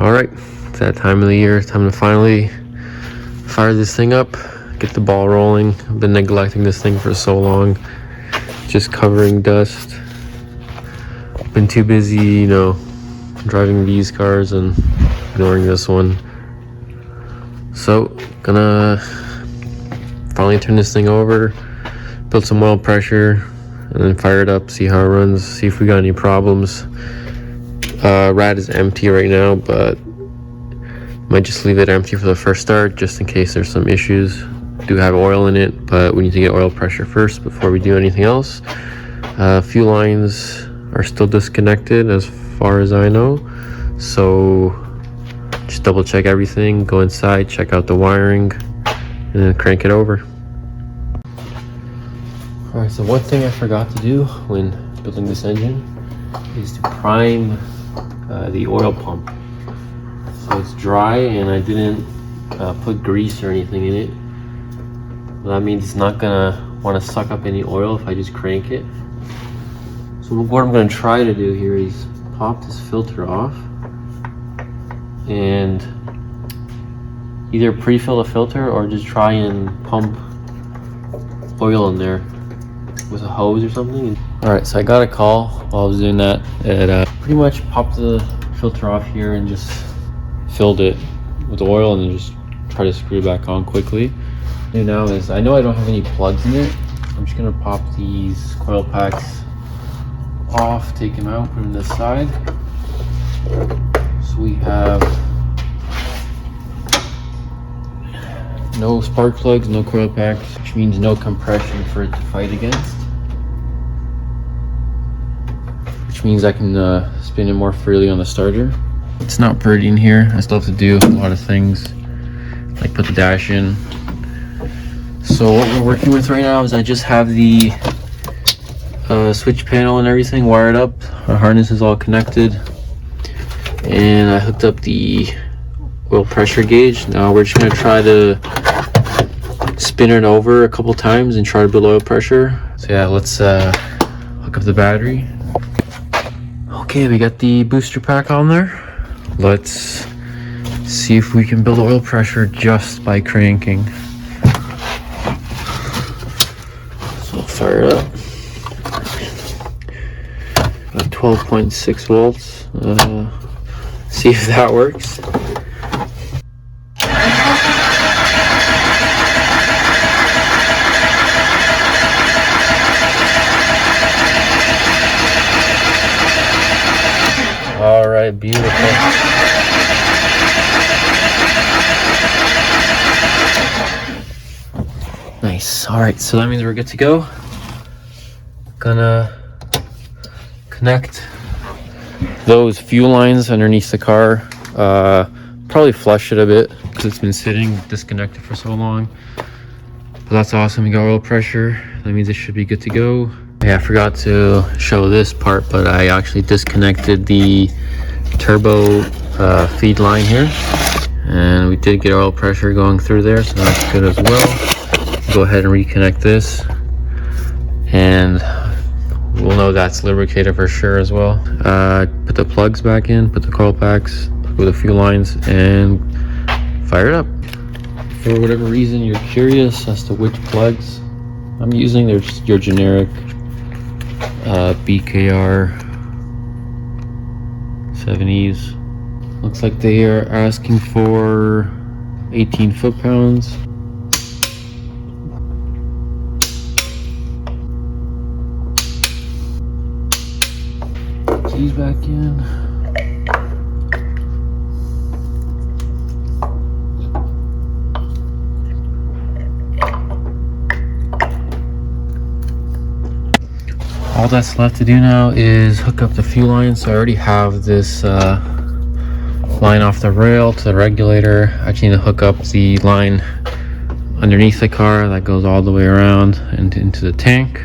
All right, it's that time of the year. Time to finally fire this thing up, get the ball rolling. I've been neglecting this thing for so long, just covering dust. Been too busy, you know, driving these cars and ignoring this one. So, gonna finally turn this thing over, build some oil pressure, and then fire it up, see how it runs, see if we got any problems. Rad is empty right now, but might just leave it empty for the first start just in case there's some issues. Do have oil in it, but we need to get oil pressure first before we do anything else. Fuel lines are still disconnected as far as I know, so just double check everything, go inside, check out the wiring, and then crank it over. Alright, so one thing I forgot to do when building this engine is to prime the oil pump. So it's dry and I didn't put grease or anything in it. Well, that means it's not gonna want to suck up any oil if I just crank it. So what I'm gonna try to do here is pop this filter off and either pre-fill the filter or just try and pump oil in there with a hose or something. Alright, so I got a call while I was doing that. It pretty much popped the filter off here and just filled it with oil and then just try to screw it back on quickly. What I do now is, I know I don't have any plugs in it. I'm just gonna pop these coil packs off, take them out, put them to the side. So we have no spark plugs, no coil packs, which means no compression for it to fight against. Which means I can spin it more freely on the starter. It's not pretty in here. I still have to do a lot of things, like put the dash in. So what we're working with right now is I just have the switch panel and everything wired up. Our harness is all connected. And I hooked up the oil pressure gauge. Now we're just gonna try to spin it over a couple times and try to build oil pressure. So yeah, let's hook up the battery. Okay, we got the booster pack on there. Let's see if we can build oil pressure just by cranking. So I'll fire it up. Got 12.6 volts. See if that works. All right, beautiful. Nice. All right, so that means we're good to go. Gonna connect those fuel lines underneath the car. Probably flush it a bit because it's been sitting disconnected for so long. But that's awesome. We got oil pressure. That means it should be good to go. Yeah, I forgot to show this part, but I actually disconnected the turbo feed line here, and we did get oil pressure going through there, so that's good as well. Go ahead and reconnect this, and we'll know that's lubricated for sure as well. Put the plugs back in, put the coil packs with the fuel lines, and fire it up. For whatever reason you're curious as to which plugs I'm using, they're just your generic BKR 70s. Looks like they are asking for 18 foot-pounds. Keys back in. All that's left to do now is hook up the fuel line. So I already have this line off the rail to the regulator. I actually need to hook up the line underneath the car that goes all the way around and into the tank.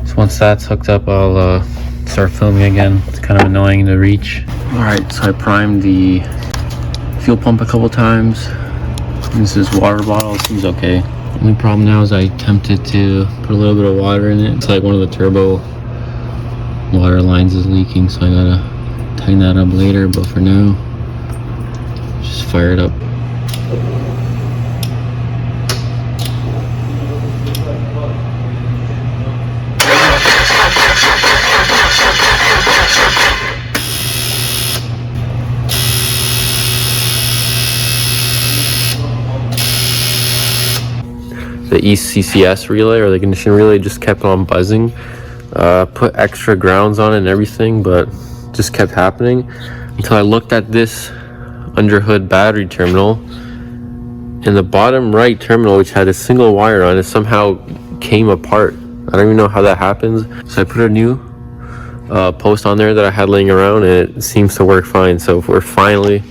So once that's hooked up, I'll start filming again. It's kind of annoying to reach. All right, so I primed the fuel pump a couple times. This is water bottle, it seems okay. Only problem now is I attempted to put a little bit of water in it. It's like one of the turbo water lines is leaking, so I gotta tighten that up later, but for now Just fire it up. The ECCS relay, or the ignition relay, just kept on buzzing. Put extra grounds on it and everything, but just kept happening until I looked at this under hood battery terminal, and the bottom right terminal, which had a single wire on it, somehow came apart. I don't even know how that happens. So I put a new post on there that I had laying around, and it seems to work fine. So we're finally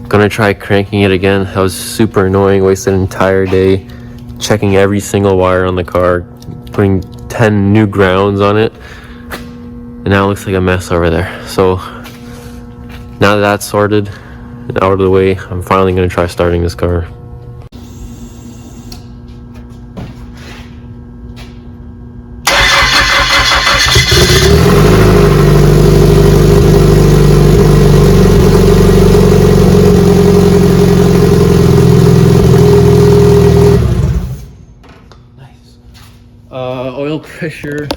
gonna try cranking it again. That was super annoying, wasted an entire day checking every single wire on the car, putting 10 new grounds on it, and now it looks like a mess over there. So now that that's sorted and out of the way, I'm finally going to try starting this car. Oil pressure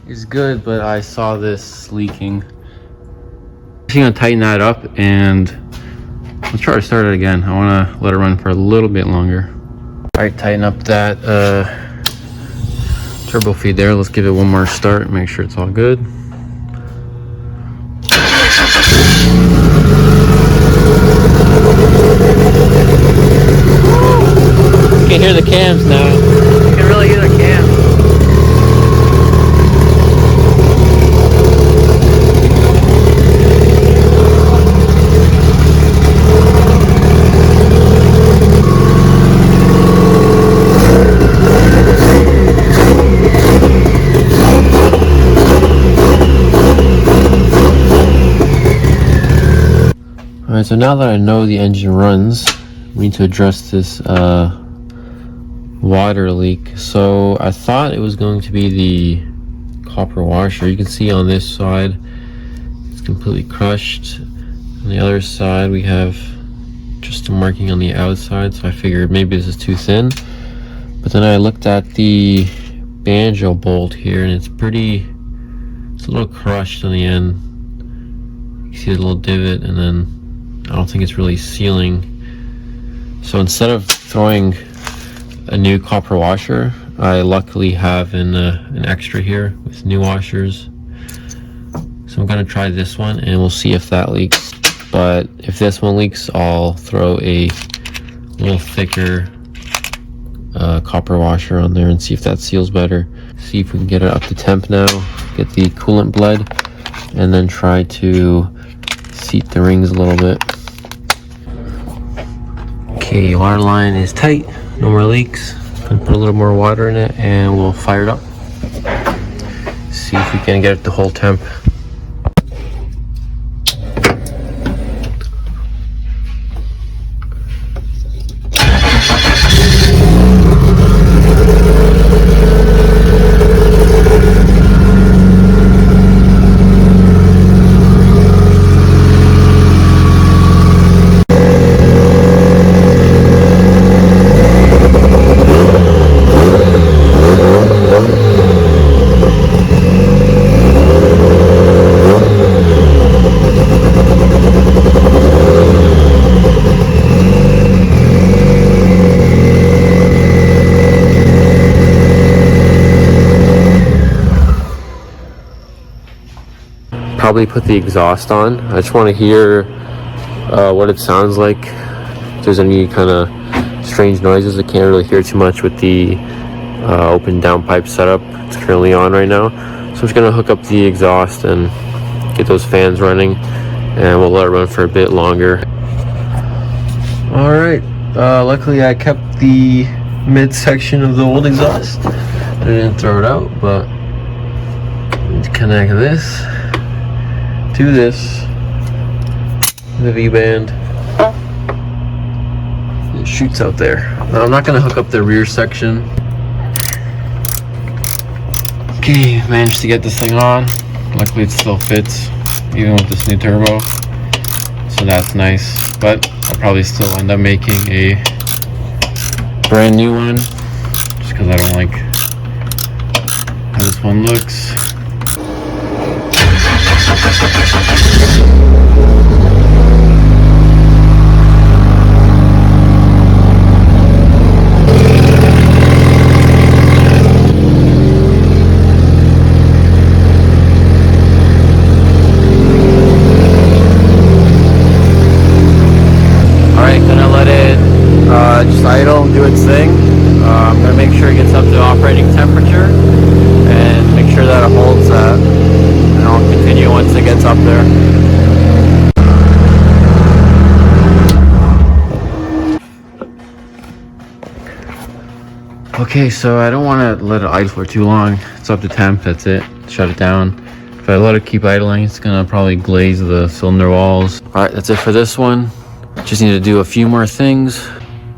is good, but I saw this leaking. I'm just gonna tighten that up and let's try to start it again. I want to let it run for a little bit longer. All right, tighten up that turbo feed there. Let's give it one more start, make sure it's all good. You can hear the cams now. You can really hear the cams. Alright, so now that I know the engine runs, we need to address this water leak. So I thought it was going to be the copper washer. You can see on this side it's completely crushed. On the other side we have just a marking on the outside, so I figured maybe this is too thin. But then I looked at the banjo bolt here and it's a little crushed on the end. You see the little divot, and then I don't think it's really sealing. So instead of throwing a new copper washer, I luckily have an extra here with new washers. So I'm gonna try this one and we'll see if that leaks. But if this one leaks, I'll throw a little thicker copper washer on there and see if that seals better. See if we can get it up to temp now, get the coolant bled, and then try to seat the rings a little bit. Okay, water line is tight, no more leaks. Gonna put a little more water in it and we'll fire it up. See if we can get it to hold temp. Probably put the exhaust on. I just want to hear what it sounds like. If there's any kind of strange noises, I can't really hear too much with the open downpipe setup it's currently on right now. So I'm just gonna hook up the exhaust and get those fans running, and we'll let it run for a bit longer. All right, luckily I kept the midsection of the old exhaust. I didn't throw it out, but connect this to this, the V-band. It shoots out there. Now I'm not gonna hook up the rear section. Okay, managed to get this thing on. Luckily it still fits, even with this new turbo. So that's nice. But I'll probably still end up making a brand new one, just because I don't like how this one looks. Just idle and do its thing. I'm going to make sure it gets up to operating temperature and make sure that it holds that, and I'll continue once it gets up there. Okay, so I don't want to let it idle for too long. It's up to temp, that's it. Shut it down. If I let it keep idling, it's going to probably glaze the cylinder walls. Alright, that's it for this one. Just need to do a few more things.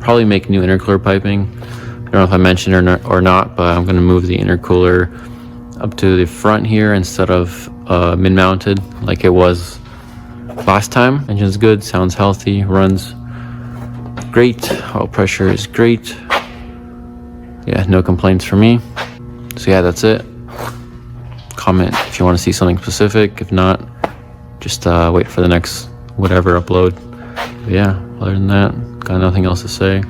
Probably make new intercooler piping. I don't know if I mentioned it or not, but I'm going to move the intercooler up to the front here instead of mid-mounted like it was last time. Engine's good, sounds healthy, runs great, oil pressure is great. Yeah, no complaints for me. So yeah, that's it. Comment if you want to see something specific. If not, just wait for the next whatever upload. But yeah, other than that, got nothing else to say.